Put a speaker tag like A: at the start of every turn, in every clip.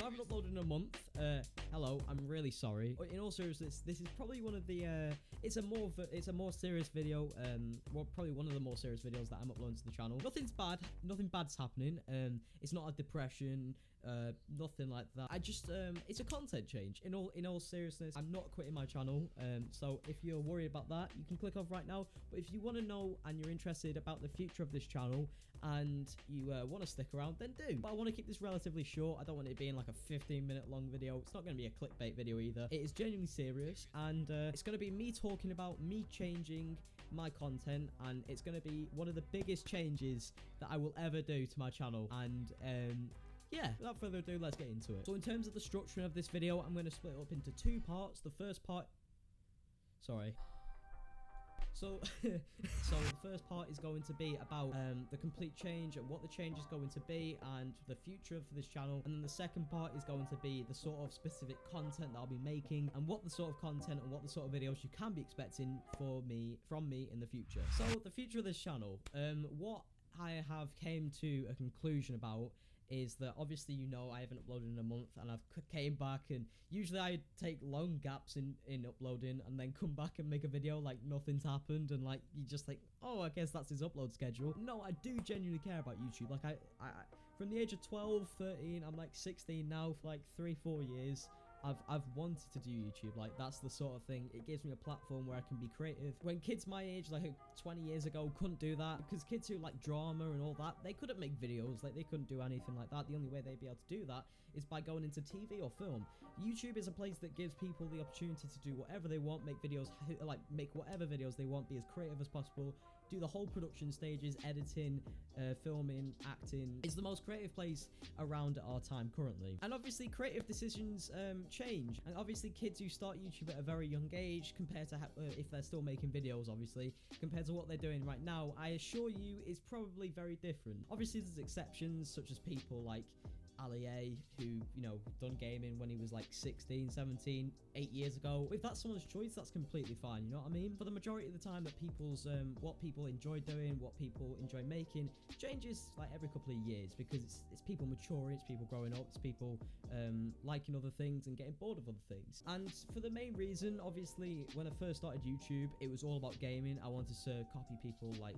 A: haven't uploaded in a month. Hello, I'm really sorry. In all seriousness, this is probably one of the it's a more serious video. Well, probably one of the more serious videos that I'm uploading to the channel. Nothing's bad. Nothing bad's happening. It's not a depression. Nothing like that. I just it's a content change. In all seriousness, I'm not quitting my channel. So if you're worried about that, you can click off right now. But if you want to know and you're interested about the future of this channel and you want to stick around, then do. But I want to keep this relatively short. I don't want it being like a 15-minute long video. It's not going to be a clickbait video either. It is genuinely serious, and it's going to be me talking about me changing my content, and it's going to be one of the biggest changes that I will ever do to my channel. And yeah, without further ado, let's get into it. So in terms of the structure of this video, I'm going to split it up into two parts. The first part, So the first part is going to be about the complete change and what the change is going to be and the future of this channel. And then the second part is going to be the sort of specific content that I'll be making and what the sort of content and what the sort of videos you can be expecting from me in the future. So the future of this channel, what I have came to a conclusion about is that obviously, you know, I haven't uploaded in a month, and I've came back, and usually I take long gaps in uploading and then come back and make a video like nothing's happened, and like you just like, oh, I guess that's his upload schedule. No, I do genuinely care about YouTube. Like I from the age of 12, 13, I'm like 16 now, for like 3-4 years. I've wanted to do YouTube. Like, that's the sort of thing. It gives me a platform where I can be creative. When kids my age, like 20 years ago, couldn't do that, because kids who like drama and all that, they couldn't make videos. Like, they couldn't do anything like that. The only way they'd be able to do that is by going into TV or film. YouTube is a place that gives people the opportunity to do whatever they want, make videos, like make whatever videos they want, be as creative as possible, do the whole production stages, editing, filming, acting. It's the most creative place around at our time currently. And obviously, creative decisions change, and obviously kids who start YouTube at a very young age compared to if they're still making videos, obviously, compared to what they're doing right now, I assure you is probably very different. Obviously there's exceptions, such as people like Ali A, who, you know, done gaming when he was like 16, 17, 8 years ago. If that's someone's choice, that's completely fine, you know what I mean? For the majority of the time, that people's what people enjoy doing, what people enjoy making, changes like every couple of years, because it's people maturing, it's people growing up, it's people liking other things and getting bored of other things. And for the main reason, obviously, when I first started YouTube, it was all about gaming. I wanted to copy people like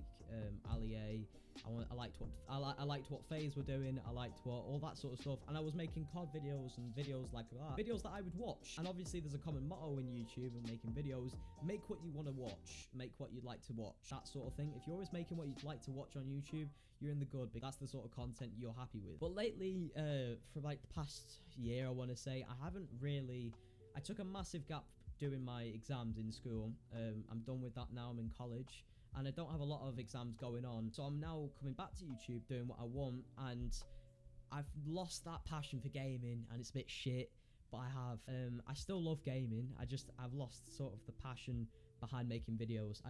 A: Ali A. I liked what FaZe were doing. I liked what all that sort of stuff, and I was making COD videos and videos like that, videos that I would watch. And obviously there's a common motto in YouTube and making videos: make what you want to watch, make what you'd like to watch, that sort of thing. If you're always making what you'd like to watch on YouTube, you're in the good, because that's the sort of content you're happy with. But lately, for like the past year, I want to say, I took a massive gap doing my exams in school. I'm done with that now. I'm in college, and I don't have a lot of exams going on, so I'm now coming back to YouTube doing what I want, and I've lost that passion for gaming, and it's a bit shit, but I still love gaming. I've lost sort of the passion behind making videos.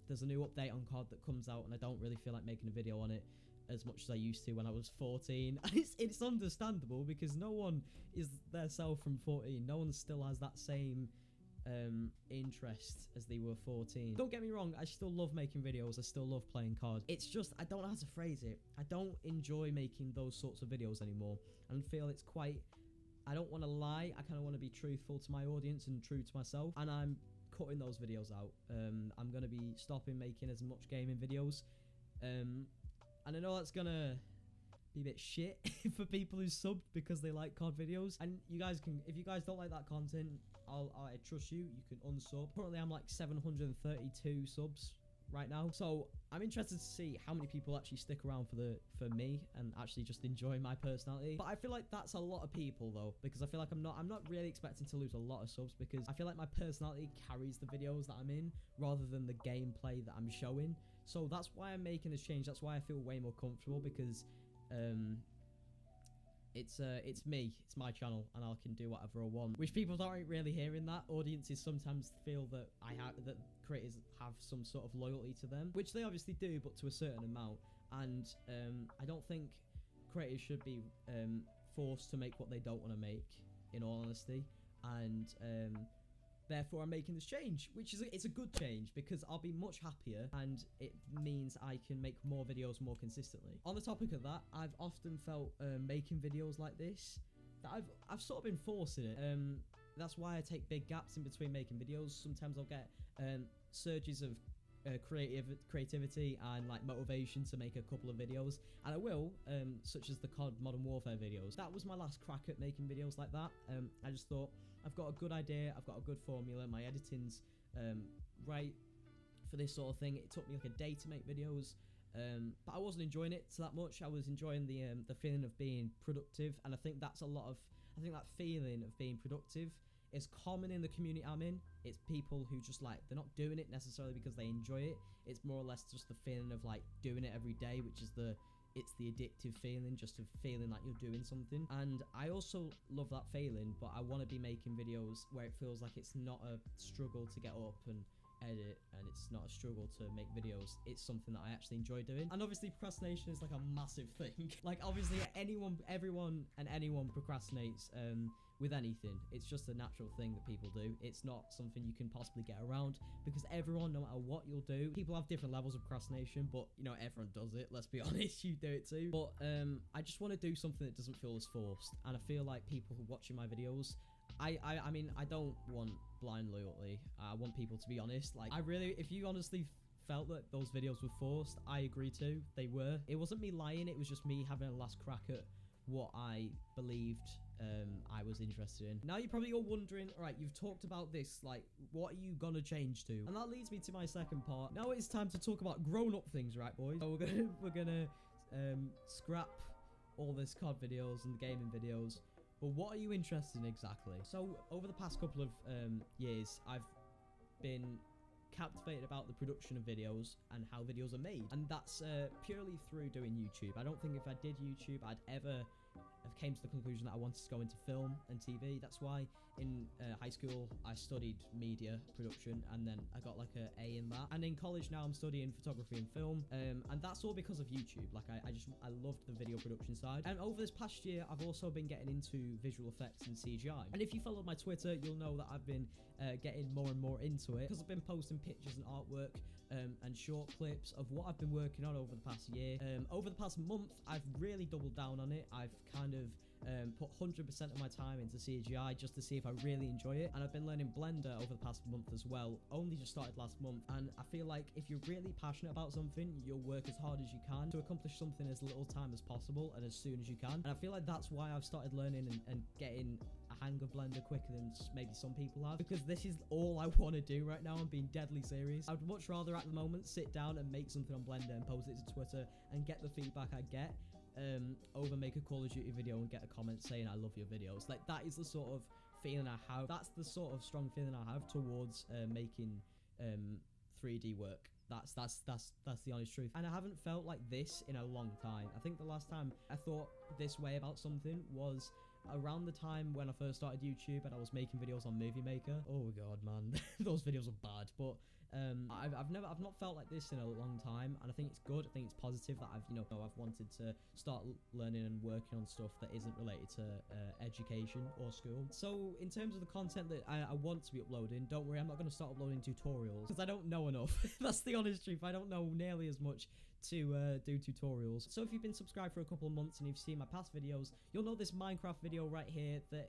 A: There's a new update on COD that comes out, and I don't really feel like making a video on it as much as I used to when I was 14. And it's understandable, because no one is their self from 14. No one still has that same interest as they were 14. Don't get me wrong, I still love making videos, I still love playing COD. It's just, I don't know how to phrase it. I don't enjoy making those sorts of videos anymore, and feel it's quite, I don't want to lie, I kind of want to be truthful to my audience and true to myself, and I'm cutting those videos out. I'm going to be stopping making as much gaming videos, and I know that's going to be a bit shit for people who subbed because they like COD videos. And you guys can, if you guys don't like that content, I trust you, you can unsub. Currently I'm like 732 subs right now, so I'm interested to see how many people actually stick around for me and actually just enjoy my personality. But I feel like that's a lot of people though, because I feel like I'm not really expecting to lose a lot of subs, because I feel like my personality carries the videos that I'm in rather than the gameplay that I'm showing. So that's why I'm making this change. That's why I feel way more comfortable, because it's me, it's my channel, and I can do whatever I want, which people aren't really hearing. That audiences sometimes feel that that creators have some sort of loyalty to them, which they obviously do, but to a certain amount. And I don't think creators should be forced to make what they don't want to make, in all honesty. And therefore I'm making this change, which is it's a good change, because I'll be much happier, and it means I can make more videos more consistently. On the topic of that, I've often felt making videos like this that I've sort of been forcing it. That's why I take big gaps in between making videos. Sometimes I'll get surges of creativity and like motivation to make a couple of videos, and I will, such as the COD Modern Warfare videos. That was my last crack at making videos like that. I just thought, I've got a good idea, I've got a good formula, my editing's right for this sort of thing. It took me like a day to make videos, but I wasn't enjoying it that much. I was enjoying the feeling of being productive, and I think that's a lot of, I think that feeling of being productive is common in the community I'm in. It's people who just like, they're not doing it necessarily because they enjoy it. It's more or less just the feeling of like doing it every day, which is it's the addictive feeling, just of feeling like you're doing something. And I also love that feeling, but I want to be making videos where it feels like it's not a struggle to get up and edit, and it's not a struggle to make videos. It's something that I actually enjoy doing. And obviously procrastination is like a massive thing. Like obviously everyone procrastinates with anything. It's just a natural thing that people do. It's not something you can possibly get around, because everyone, no matter what you'll do, people have different levels of procrastination, but you know, everyone does it. Let's be honest, you do it too. But I just want to do something that doesn't feel as forced, and I feel like people who are watching my videos, I mean, I don't want blind loyalty. I want people to be honest. Like, if you honestly felt that those videos were forced, I agree too. They were. It wasn't me lying. It was just me having a last crack at what I believed I was interested in. Now you're probably all wondering, all right, you've talked about this, like, what are you gonna change to? And that leads me to my second part. Now it's time to talk about grown-up things, right, boys? So we're gonna scrap all this COD videos and the gaming videos. But what are you interested in exactly? So over the past couple of years, I've been captivated about the production of videos and how videos are made, and that's purely through doing YouTube. I don't think if I did YouTube, I'd ever have came to the conclusion that I wanted to go into film and TV. That's why in high school I studied media production, and then I got like a A in that. And in college now I'm studying photography and film, and that's all because of YouTube. Like I loved the video production side. And over this past year I've also been getting into visual effects and CGI. And if you follow my Twitter, you'll know that I've been getting more and more into it, because I've been posting pictures and artwork and short clips of what I've been working on over the past year. Over the past month, I've really doubled down on it. I've kind of put 100% of my time into CGI just to see if I really enjoy it. And I've been learning Blender over the past month as well. Only just started last month. And I feel like if you're really passionate about something, you'll work as hard as you can to accomplish something as little time as possible and as soon as you can. And I feel like that's why I've started learning and getting a hang of Blender quicker than maybe some people have, because this is all I want to do right now. I'm being deadly serious. I'd much rather at the moment sit down and make something on Blender and post it to Twitter and get the feedback I get, over make a Call of Duty video and get a comment saying I love your videos. Like, that is the sort of feeling I have. That's the sort of strong feeling I have towards making 3D work. That's the honest truth. And I haven't felt like this in a long time. I think the last time I thought this way about something was around the time when I first started YouTube and I was making videos on Movie Maker. Oh god, man, those videos are bad. But I've not felt like this in a long time, and I think it's good. I think it's positive that I've wanted to start learning and working on stuff that isn't related to education or school. So in terms of the content that I want to be uploading, don't worry, I'm not going to start uploading tutorials because I don't know enough. That's the honest truth. I don't know nearly as much to do tutorials. So if you've been subscribed for a couple of months and you've seen my past videos, you'll know this Minecraft video right here that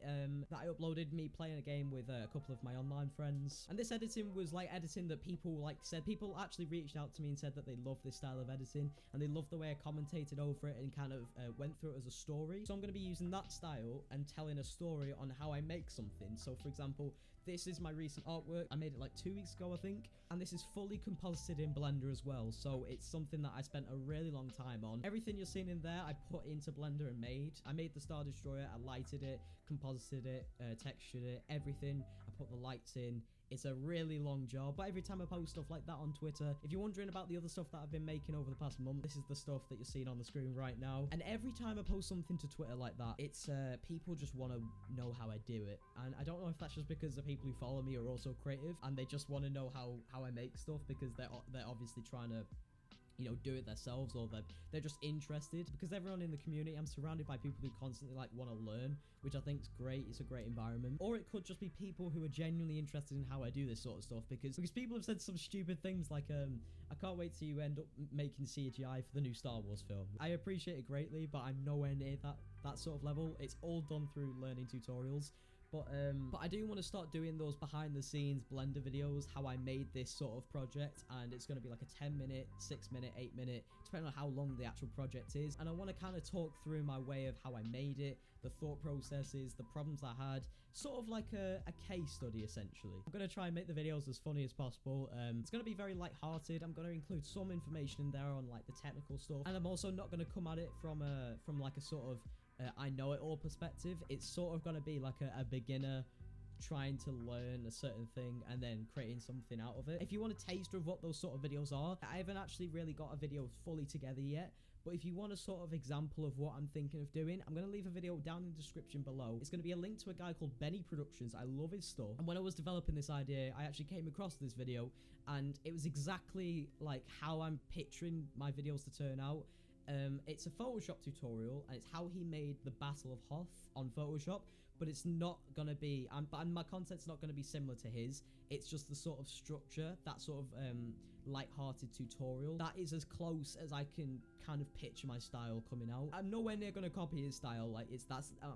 A: I uploaded, me playing a game with a couple of my online friends. And this editing was like editing that people people actually reached out to me and said that they love this style of editing and they love the way I commentated over it and kind of went through it as a story. So I'm going to be using that style and telling a story on how I make something. So for example, this is my recent artwork. I made it like 2 weeks ago, I think. And this is fully composited in Blender as well. So it's something that I spent a really long time on. Everything you're seeing in there, I put into Blender and made. I made the Star Destroyer, I lighted it, composited it, textured it, everything. I put the lights in. It's a really long job, but every time I post stuff like that on Twitter, if you're wondering about the other stuff that I've been making over the past month, this is the stuff that you're seeing on the screen right now. And every time I post something to Twitter like that, it's people just want to know how I do it. And I don't know if that's just because the people who follow me are also creative and they just want to know how I make stuff, because they're obviously trying to you know, do it themselves, or they're just interested, because everyone in the community, I'm surrounded by people who constantly like want to learn, which I think is great. It's a great environment. Or it could just be people who are genuinely interested in how I do this sort of stuff, because people have said some stupid things like, I can't wait till you end up making CGI for the new Star Wars film. I appreciate it greatly, but I'm nowhere near that sort of level. It's all done through learning tutorials. But I do want to start doing those behind the scenes Blender videos, how I made this sort of project, and it's going to be like a 10-minute, 6-minute, 8-minute, depending on how long the actual project is. And I want to kind of talk through my way of how I made it, the thought processes, the problems I had, sort of like a case study essentially. I'm going to try and make the videos as funny as possible. It's going to be very light-hearted. I'm going to include some information in there on like the technical stuff, and I'm also not going to come at it from like a sort of I know it all perspective. It's sort of going to be like a beginner trying to learn a certain thing and then creating something out of it. If you want a taster of what those sort of videos are, I haven't actually really got a video fully together yet, but if you want a sort of example of what I'm thinking of doing, I'm going to leave a video down in the description below. It's going to be a link to a guy called BENNYPRODUCTIONS. I love his stuff, and when I was developing this idea, I actually came across this video, and it was exactly like how I'm picturing my videos to turn out. It's a Photoshop tutorial, and it's how he made the Battle of Hoth on Photoshop, but it's not going to be, and my content's not going to be similar to his. It's just the sort of structure, that sort of light-hearted tutorial. That is as close as I can kind of picture my style coming out. I'm nowhere near going to copy his style. Like,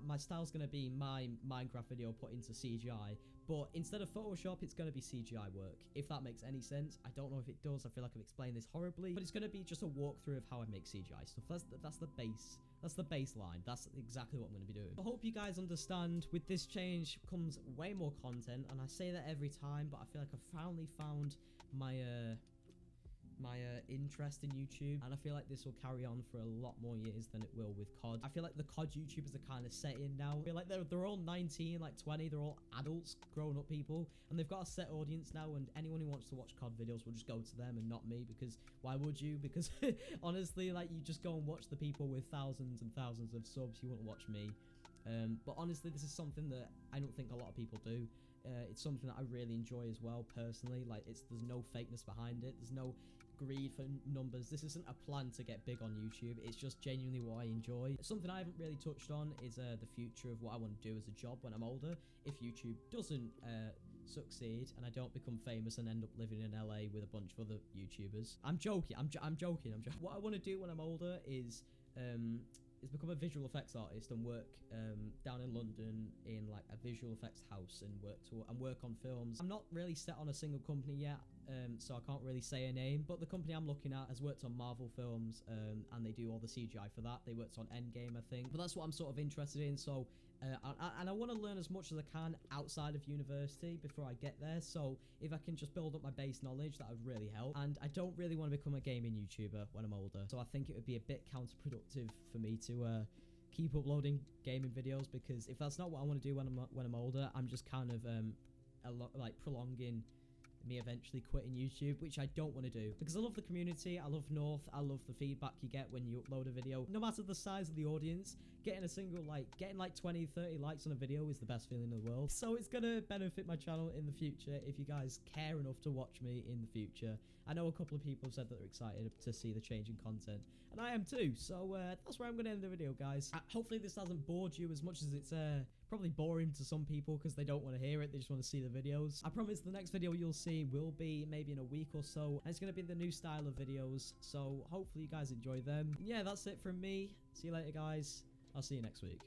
A: my style's going to be my Minecraft video put into CGI, but instead of Photoshop, it's going to be CGI work, if that makes any sense. I don't know if it does. I feel like I've explained this horribly, but it's going to be just a walkthrough of how I make CGI stuff. That's the base. That's the baseline. That's exactly what I'm going to be doing. I hope you guys understand. With this change comes way more content, and I say that every time, but I feel like I've finally found my interest in YouTube, and I feel like this will carry on for a lot more years than it will with COD. I feel like the COD YouTubers are kind of set in now. I feel like they're all 19, like 20, they're all adults, grown-up people, and they've got a set audience now, and anyone who wants to watch COD videos will just go to them and not me, because why would you? Because honestly, like, you just go and watch the people with thousands and thousands of subs. You wouldn't watch me. But honestly, this is something that I don't think a lot of people do. It's something that I really enjoy as well, personally. Like, there's no fakeness behind it. There's no greed for numbers. This isn't a plan to get big on YouTube. It's just genuinely what I enjoy. Something I haven't really touched on is the future of what I want to do as a job when I'm older. If YouTube doesn't succeed and I don't become famous and end up living in LA with a bunch of other YouTubers. I'm joking. I'm joking. What I want to do when I'm older is become a visual effects artist and work down in London in like a visual effects house and work on films. I'm not really set on a single company yet, so I can't really say a name, but the company I'm looking at has worked on Marvel films, and they do all the CGI for that. They worked on Endgame, I think, but that's what I'm sort of interested in. So and I want to learn as much as I can outside of university before I get there, so if I can just build up my base knowledge, that would really help. And I don't really want to become a gaming YouTuber when I'm older, so I think it would be a bit counterproductive for me to keep uploading gaming videos, because if that's not what I want to do when I'm older, I'm just kind of like prolonging me eventually quitting YouTube, which I don't want to do, because I love the community, I love North, I love the feedback you get when you upload a video. No matter the size of the audience, getting a single like, getting like 20, 30 likes on a video is the best feeling in the world. So it's gonna benefit my channel in the future if you guys care enough to watch me in the future. I know a couple of people have said that they're excited to see the change in content, and I am too, so that's where I'm gonna end the video, guys. Hopefully this hasn't bored you as much as it's probably boring to some people, because they don't want to hear it, they just want to see the videos. I promise the next video you'll see will be maybe in a week or so, and it's going to be the new style of videos, so hopefully you guys enjoy them. Yeah, that's it from me. See you later, guys. I'll see you next week.